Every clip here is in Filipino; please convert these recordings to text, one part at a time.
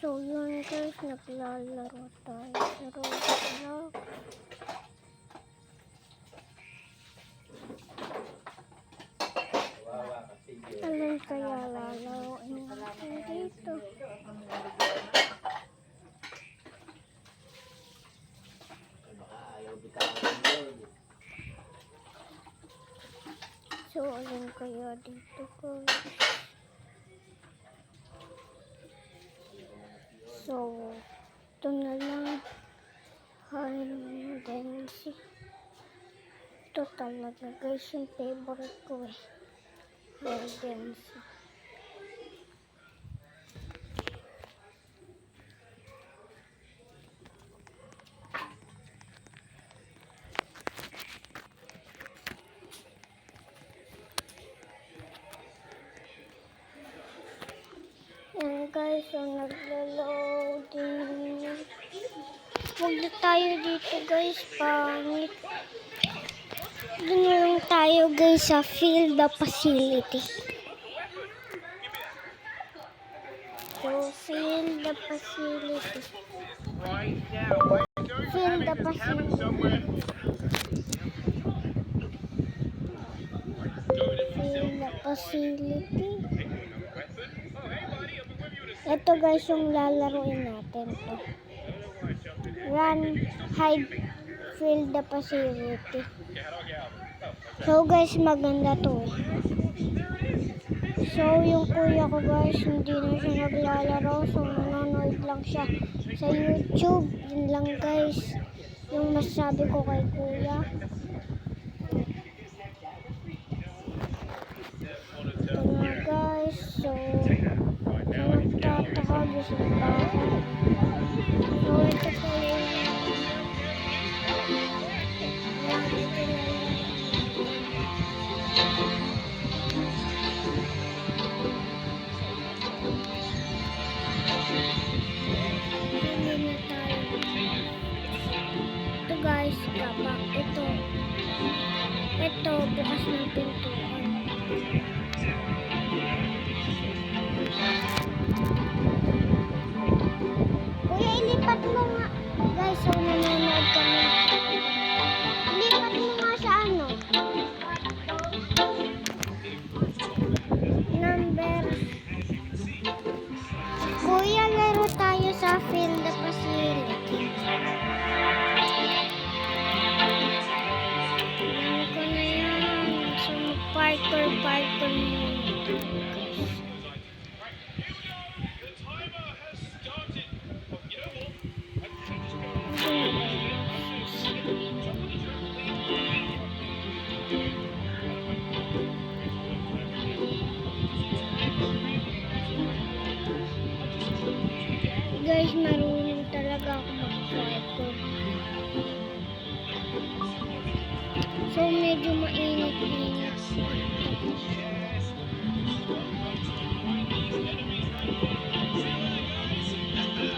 So yun guys, naglalaro tayo sa Roblox. Alin kaya lalaroin natin dito? So alin kaya dito guys? So ito na lang, hide and seek. Ito talaga guys yung favorite ko eh, hide and seek. Yan guys, so naglo-loading. Huwag na tayo dito guys, pangit. Doon na lang tayo guys sa field the facility. So field the facility. Field the facility. Field the facility. Ito guys yung lalaruin natin to. Run, hide, fill the facility. So guys, maganda to. So yung kuya ko guys, hindi na siya naglalaro. So nanonood lang siya sa YouTube. Yun lang guys yung masasabi ko kay kuya. Ito na guys. So nagtataka gusto ba ako. So ito po yung guys, kapag ito bukas ng pintuan. Kuya, ilipat mo nga guys, so nanonood kami. Ilipat mo nga sa ano number. Kuya, laro tayo sa field the facility. Parkour muna. Guys, marunong talaga ako mag-parkour. So medyo mainit-init.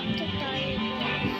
Ito tayo guys.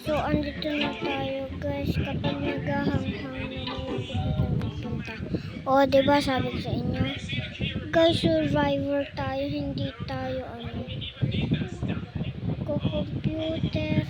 So andito na tayo guys. Kapag naghahanghang na malapit na tayo magpunta. O diba sabi ko sa inyo, guys, survivor tayo, hindi tayo computer.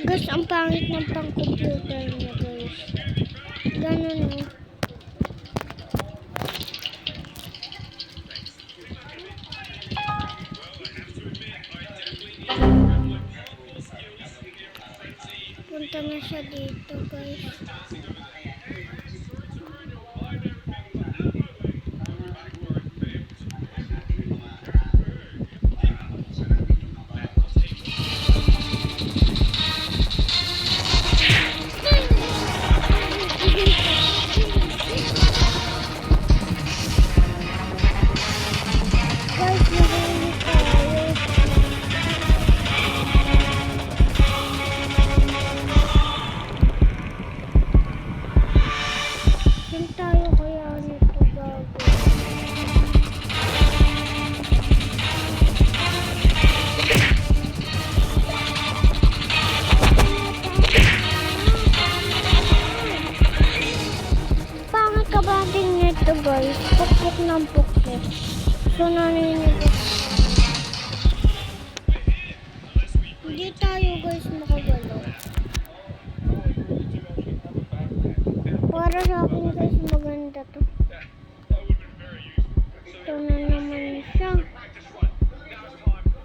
Guys, ang pangit ng pang-computer niya guys. Ganun o. Punta na siya dito guys. guys. Pukpuk ng pukpuk. So, naninigas. Hindi tayo guys makagalaw. Para sa akin guys, maganda to. Ito na naman siya.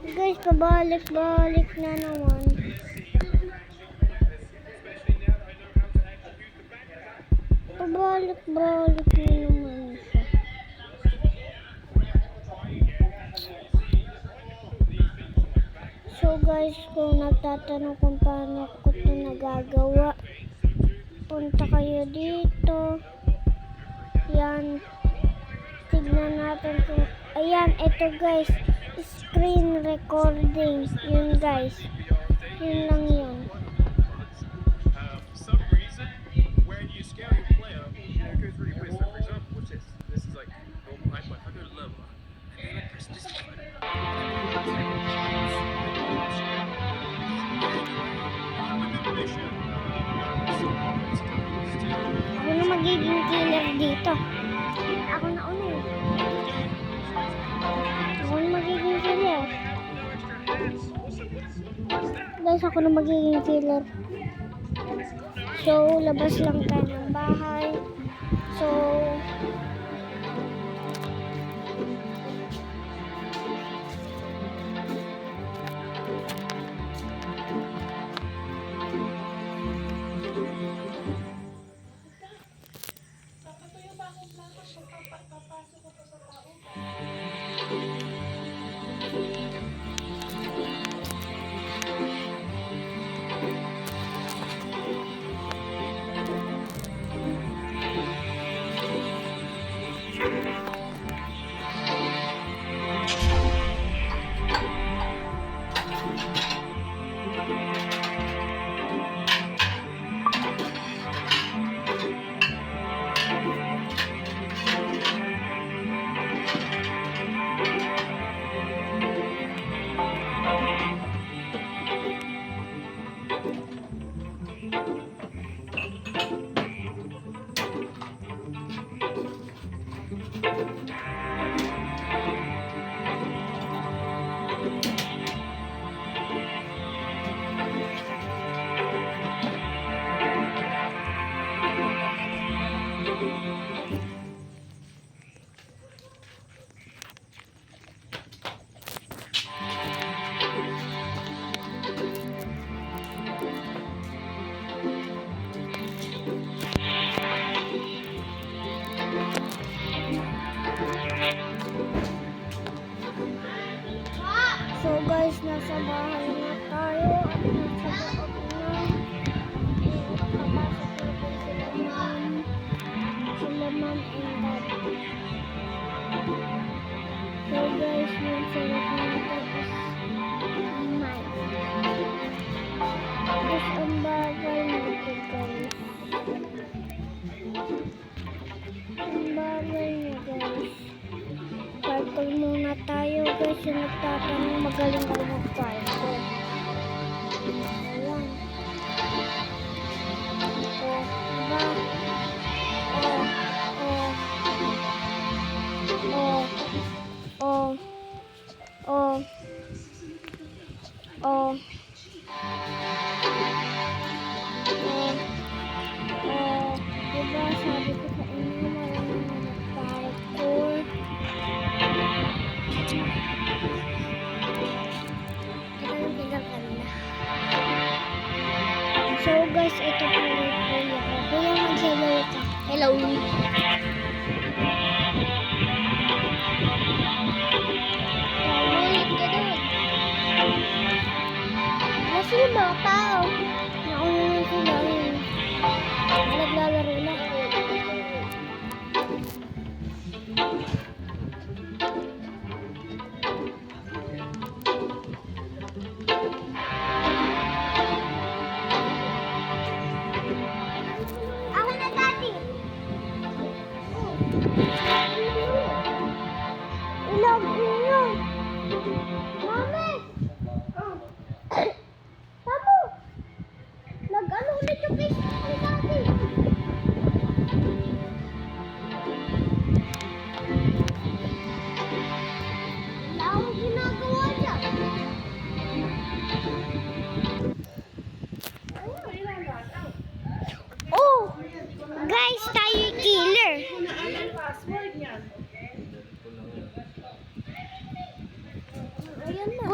Guys, pabalik-balik na naman. Pabalik-balik na naman siya. So guys, kung nagtatanong kung paano ko ito nagagawa, punta kayo dito. Yan. Tignan natin kung... Ayan, ito guys. Screen recording. Yun guys. Yun lang yun. Some reason when you scale your player, it goes really weird. So for example, watch this. This is like normal height, but if I go lower, and then I press this button, Ako na magiging killer dito. Ako na una eh. Ako na magiging killer. Guys, ako na magiging killer. So, labas lang tayo ng bahay. So, guys, nasa bahay na tayo at nasa loob na. Papasok na sila ma'am and dad. So guys, yung sarap natin is nice. Tapos ang bagay nito guys. Ang bagay niya guys. Parkour muna tayo guys. Yung nagtatanong magaling ako mag-parkour. Ayan. O, diba? Diba sabi ko sa inyo marami na mag-parkour. So guys, ito po yung kuya ko. Kuya, mag-hello ka. Hello. Ulit ka doon. Kasi yung mga tao. Nauna na sila yun. Naglalaro na. Ilog ninyo. Mami! Tamo! Nag-ano ulit yung Facebook ni Daddy.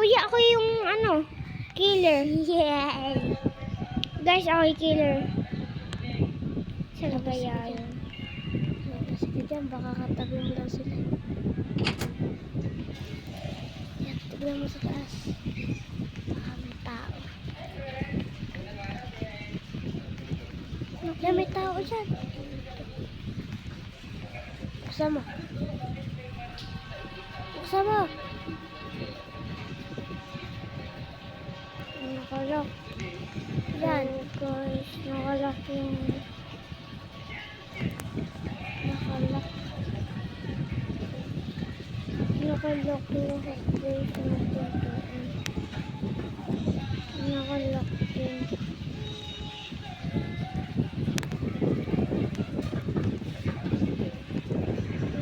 Kuya, ako yung ano, killer. Yay! Guys, ako yung killer. Saan ba yan? Sige dyan, baka katabi mo lang sila. Yan, tignan mo sa taas. Baka may tao. Yan, may tao dyan. Buksan mo. Buksan mo. Nakalak. Yan, guys. Nakalak yung... Nakalak. Nakalak yung hotplate na pintuan. Nakalak din.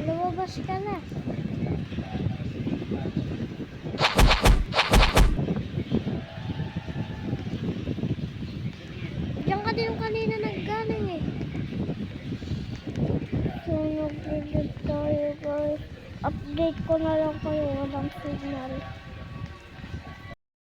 Lumabas ka na. Diyan ka din yung kanina naggaling eh. So, nag-edit tayo guys. Update ko na lang kayo. Walang signal.